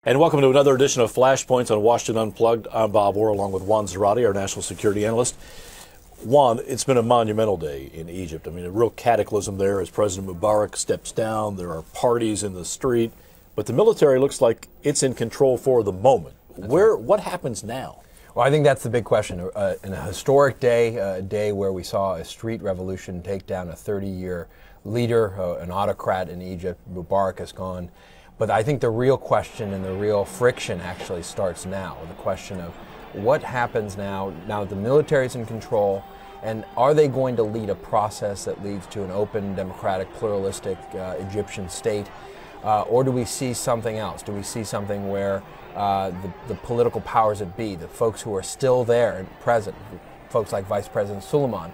And welcome to another edition of Flashpoints on Washington Unplugged. I'm Bob Orr, along with Juan Zarate, our national security analyst. Juan, it's been a monumental day in Egypt. I mean, a real cataclysm there as President Mubarak steps down. There are parties in the street, but the military looks like it's in control for the moment. What happens now? Well, I think that's the big question. In a historic day, a day where we saw a street revolution take down a 30-year leader, an autocrat in Egypt, Mubarak is gone. But I think the real question and the real friction actually starts now. The question of what happens now that the military is in control, and are they going to lead a process that leads to an open, democratic, pluralistic Egyptian state? Or do we see something else? Do we see something where the political powers that be, the folks who are still there and present, folks like Vice President Suleiman,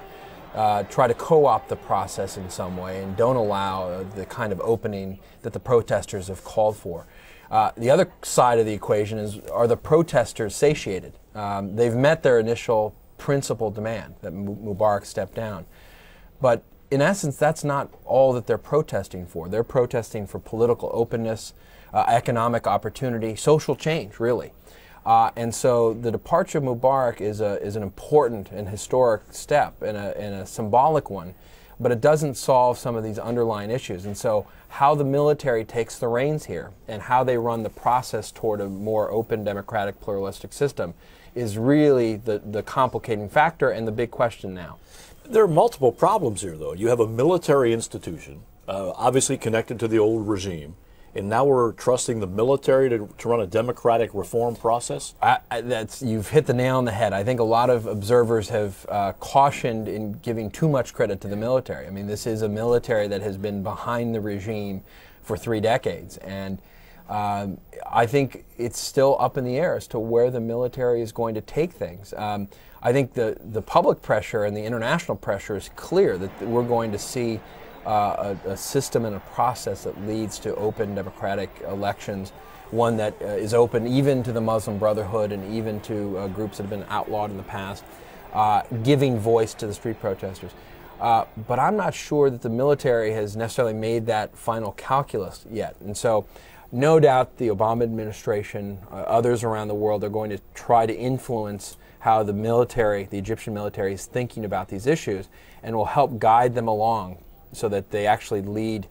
try to co-opt the process in some way and don't allow the kind of opening that the protesters have called for? The other side of the equation is, are the protesters satiated? They've met their initial principal demand, that Mubarak step down. But in essence, that's not all that they're protesting for. They're protesting for political openness, economic opportunity, social change, really. And so the departure of Mubarak is an important and historic step and a symbolic one, but it doesn't solve some of these underlying issues. And so how the military takes the reins here and how they run the process toward a more open, democratic, pluralistic system is really the complicating factor and the big question now. There are multiple problems here, though. You have a military institution, obviously connected to the old regime, and now we're trusting the military to run a democratic reform process? You've hit the nail on the head. I think a lot of observers have cautioned in giving too much credit to the military. I mean, this is a military that has been behind the regime for 3 decades. And I think it's still up in the air as to where the military is going to take things. I think the public pressure and the international pressure is clear that we're going to see a system and a process that leads to open democratic elections, one that is open even to the Muslim Brotherhood and even to groups that have been outlawed in the past, giving voice to the street protesters. But I'm not sure that the military has necessarily made that final calculus yet. And so no doubt the Obama administration, others around the world, are going to try to influence how the military, the Egyptian military, is thinking about these issues, and will help guide them along so that they actually lead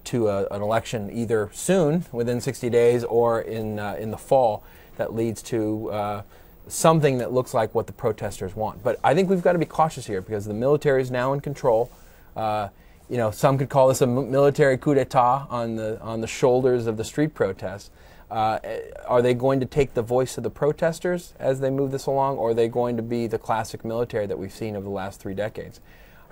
to an election either soon, within 60 days, or in the fall, that leads to something that looks like what the protesters want. But I think we've got to be cautious here because the military is now in control. You know, some could call this a military coup d'etat on the shoulders of the street protests. Are they going to take the voice of the protesters as they move this along, or are they going to be the classic military that we've seen over the last 3 decades?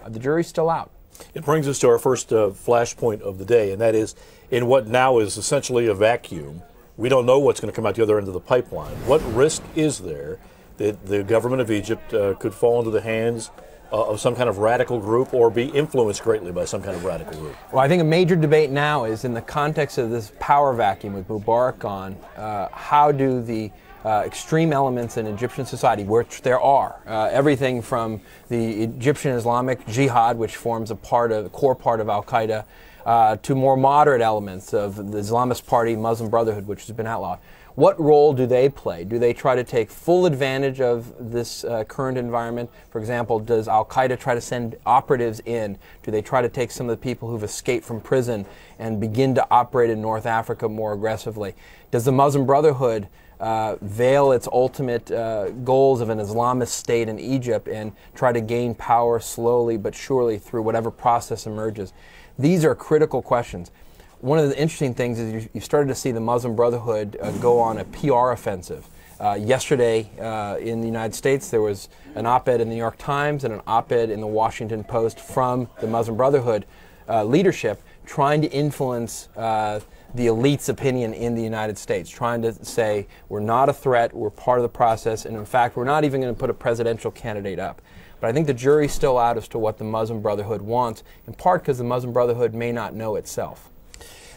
The jury's still out. It brings us to our first flashpoint of the day, and that is in what now is essentially a vacuum. We don't know what's going to come out the other end of the pipeline. What risk is there that the government of Egypt could fall into the hands of some kind of radical group or be influenced greatly by some kind of radical group? Well, I think a major debate now is in the context of this power vacuum with Mubarak gone, how do the extreme elements in Egyptian society, which there are, everything from the Egyptian Islamic Jihad, which forms a core part of Al-Qaeda, to more moderate elements of the Islamist Party, Muslim Brotherhood, which has been outlawed. What role do they play? Do they try to take full advantage of this current environment? For example, does Al-Qaeda try to send operatives in? Do they try to take some of the people who've escaped from prison and begin to operate in North Africa more aggressively? Does the Muslim Brotherhood veil its ultimate goals of an Islamist state in Egypt and try to gain power slowly but surely through whatever process emerges? These are critical questions. One of the interesting things is you started to see the Muslim Brotherhood go on a PR offensive. Yesterday in the United States, there was an op-ed in the New York Times and an op-ed in the Washington Post from the Muslim Brotherhood leadership trying to influence the elite's opinion in the United States, trying to say we're not a threat, we're part of the process, and in fact, we're not even going to put a presidential candidate up. But I think the jury's still out as to what the Muslim Brotherhood wants, in part because the Muslim Brotherhood may not know itself.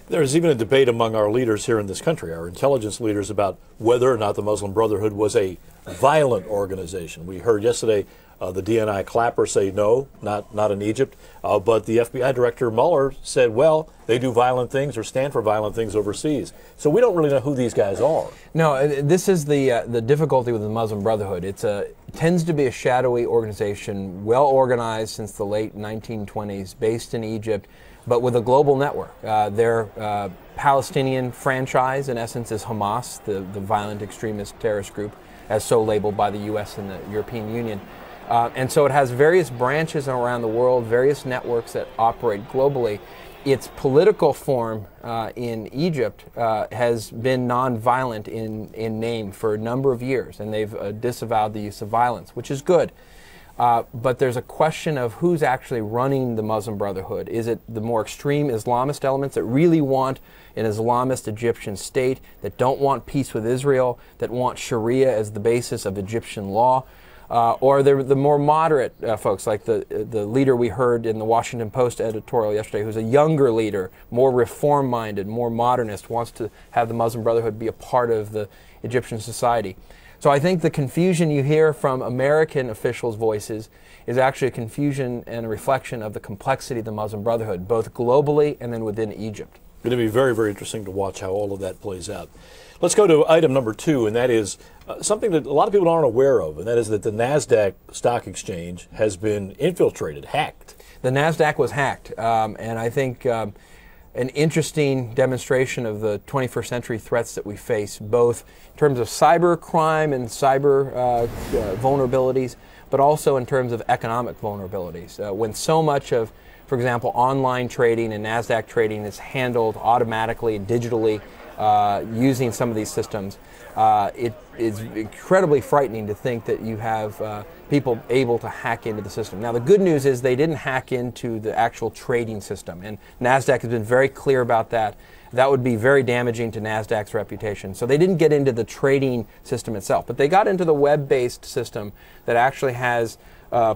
There's even a debate among our leaders here in this country, our intelligence leaders, about whether or not the Muslim Brotherhood was a violent organization. We heard yesterday The DNI clappers say no, not in Egypt. But the FBI Director Mueller said, well, they do violent things or stand for violent things overseas. So we don't really know who these guys are. No, this is the difficulty with the Muslim Brotherhood. It tends to be a shadowy organization, well organized since the late 1920s, based in Egypt, but with a global network. Their Palestinian franchise, in essence, is Hamas, the violent extremist terrorist group, as so labeled by the U.S. and the European Union. And so it has various branches around the world, various networks that operate globally. Its political form in Egypt has been nonviolent in name for a number of years, and they've disavowed the use of violence, which is good. But there's a question of who's actually running the Muslim Brotherhood. Is it the more extreme Islamist elements that really want an Islamist Egyptian state, that don't want peace with Israel, that want Sharia as the basis of Egyptian law? Or the more moderate folks, like the leader we heard in the Washington Post editorial yesterday, who's a younger leader, more reform-minded, more modernist, wants to have the Muslim Brotherhood be a part of the Egyptian society. So I think the confusion you hear from American officials' voices is actually a confusion and a reflection of the complexity of the Muslim Brotherhood, both globally and then within Egypt. It's going to be very, very interesting to watch how all of that plays out. Let's go to item number 2, and that is something that a lot of people aren't aware of, and that is that the Nasdaq stock exchange has been infiltrated, hacked. The Nasdaq was hacked, and I think an interesting demonstration of the 21st century threats that we face, both in terms of cyber crime and cyber vulnerabilities, but also in terms of economic vulnerabilities. When so much of, for example, online trading and Nasdaq trading is handled automatically, digitally, using some of these systems, it is incredibly frightening to think that you have people able to hack into the system. Now, the good news is they didn't hack into the actual trading system, and Nasdaq has been very clear about that. That would be very damaging to Nasdaq's reputation. So they didn't get into the trading system itself, but they got into the web-based system that actually has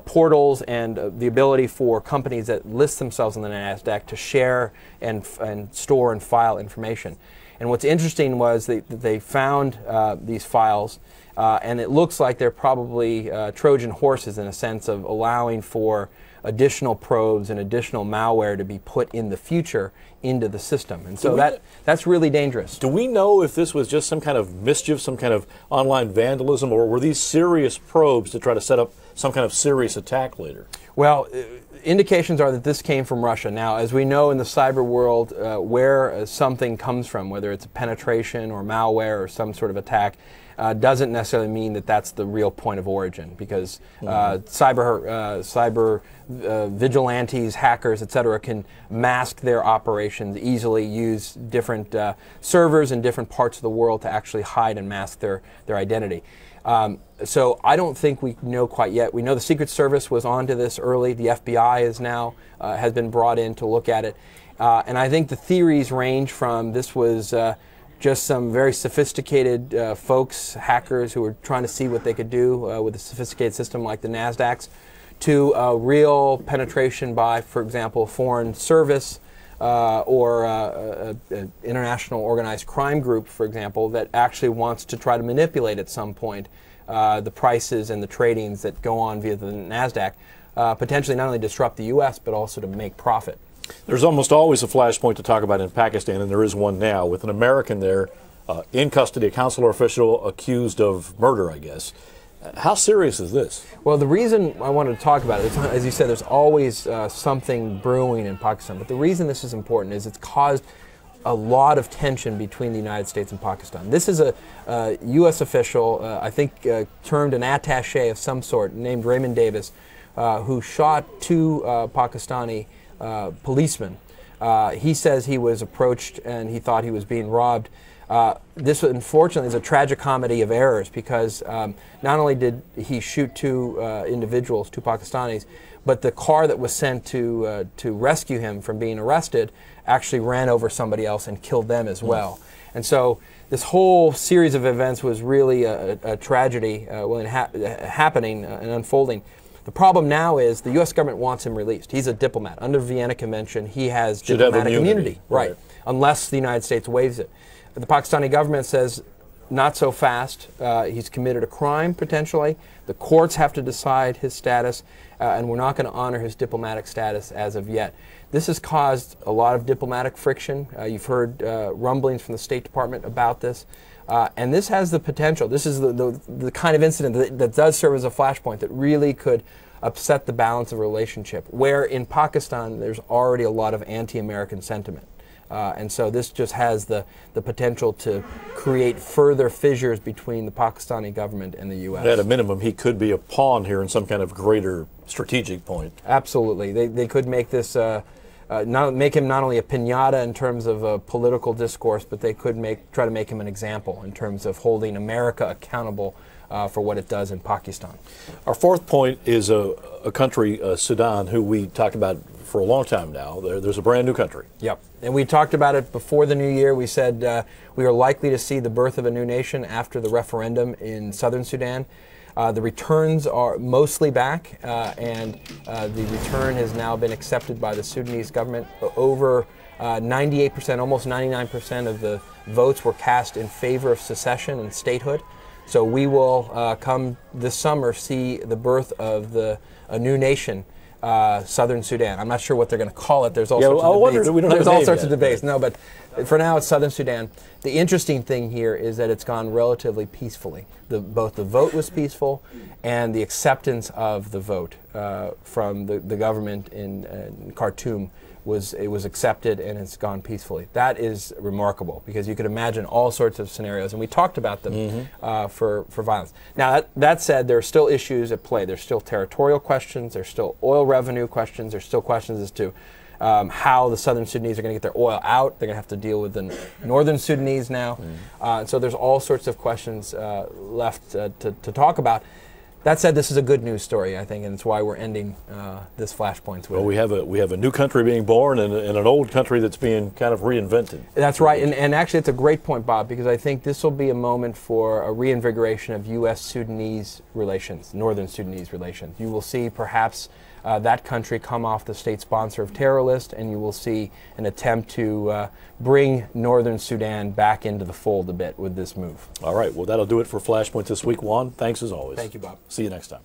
portals and the ability for companies that list themselves on the Nasdaq to share and store and file information. And what's interesting was that they found these files, and it looks like they're probably Trojan horses in a sense of allowing for additional probes and additional malware to be put in the future into the system. And so that's really dangerous. Do we know if this was just some kind of mischief, some kind of online vandalism, or were these serious probes to try to set up some kind of serious attack later? Well, indications are that this came from Russia. Now, as we know in the cyber world, where something comes from, whether it's a penetration or malware or some sort of attack, doesn't necessarily mean that that's the real point of origin, because cyber vigilantes, hackers, etc., can mask their operations easily, use different servers in different parts of the world to actually hide and mask their identity. So I don't think we know quite yet. We know the Secret Service was onto this early. The FBI is now has been brought in to look at it, and I think the theories range from this was just some very sophisticated folks, hackers, who were trying to see what they could do with a sophisticated system like the Nasdaq's, to real penetration by, for example, foreign service or an international organized crime group, for example, that actually wants to try to manipulate at some point the prices and the tradings that go on via the Nasdaq, potentially not only disrupt the U.S., but also to make profit. There's almost always a flashpoint to talk about in Pakistan, and there is one now, with an American there in custody, a consular official accused of murder, I guess. How serious is this? Well, the reason I wanted to talk about it is, as you said, there's always something brewing in Pakistan. But the reason this is important is it's caused a lot of tension between the United States and Pakistan. This is a U.S. official, I think termed an attaché of some sort, named Raymond Davis, who shot 2 Pakistani policemen. He says he was approached and he thought he was being robbed. This, unfortunately, is a tragic comedy of errors, because not only did he shoot 2 individuals, 2 Pakistanis, but the car that was sent to rescue him from being arrested actually ran over somebody else and killed them as well. And so this whole series of events was really a tragedy happening and unfolding. The problem now is the U.S. government wants him released. He's a diplomat. Under the Vienna Convention, he has diplomatic immunity. Right. Unless the United States waives it. The Pakistani government says, not so fast. He's committed a crime, potentially. The courts have to decide his status, and we're not going to honor his diplomatic status as of yet. This has caused a lot of diplomatic friction. You've heard rumblings from the State Department about this. And this has the potential. This is the kind of incident that does serve as a flashpoint that really could upset the balance of a relationship, where in Pakistan there's already a lot of anti-American sentiment. And so this just has the potential to create further fissures between the Pakistani government and the U.S. At a minimum, he could be a pawn here in some kind of greater strategic point. Absolutely. They could make this, make him not only a piñata in terms of a political discourse, but they could try to make him an example in terms of holding America accountable for what it does in Pakistan. Our fourth point is a country, Sudan, who we talked about for a long time now. There's a brand new country. Yep. And we talked about it before the new year. We said we are likely to see the birth of a new nation after the referendum in Southern Sudan. The returns are mostly back, and the return has now been accepted by the Sudanese government. Over 98%, almost 99% of the votes were cast in favor of secession and statehood. So we will come this summer see the birth of a new nation, Southern Sudan. I'm not sure what they're going to call it. There's all sorts of debates. We don't There's have a all name sorts yet. of debates. No, but for now it's Southern Sudan. The interesting thing here is that it's gone relatively peacefully. Both the vote was peaceful and the acceptance of the vote from the government in Khartoum was accepted, and it's gone peacefully. That is remarkable, because you could imagine all sorts of scenarios, and we talked about them for violence. Now, that said, there are still issues at play. There's still territorial questions. There's still oil revenue questions. There's still questions as to how the Southern Sudanese are going to get their oil out. They're going to have to deal with the Northern Sudanese now. So there's all sorts of questions left to talk about. That said, this is a good news story, I think, and it's why we're ending this Flashpoints with Well, we have a new country being born and an old country that's being kind of reinvented. That's right, and actually it's a great point, Bob, because I think this will be a moment for a reinvigoration of U.S.-Sudanese relations, Northern Sudanese relations. You will see perhaps that country come off the state sponsor of terror list, and you will see an attempt to bring Northern Sudan back into the fold a bit with this move. All right, well, that'll do it for Flashpoint this week. Juan, thanks as always. Thank you, Bob. See you next time.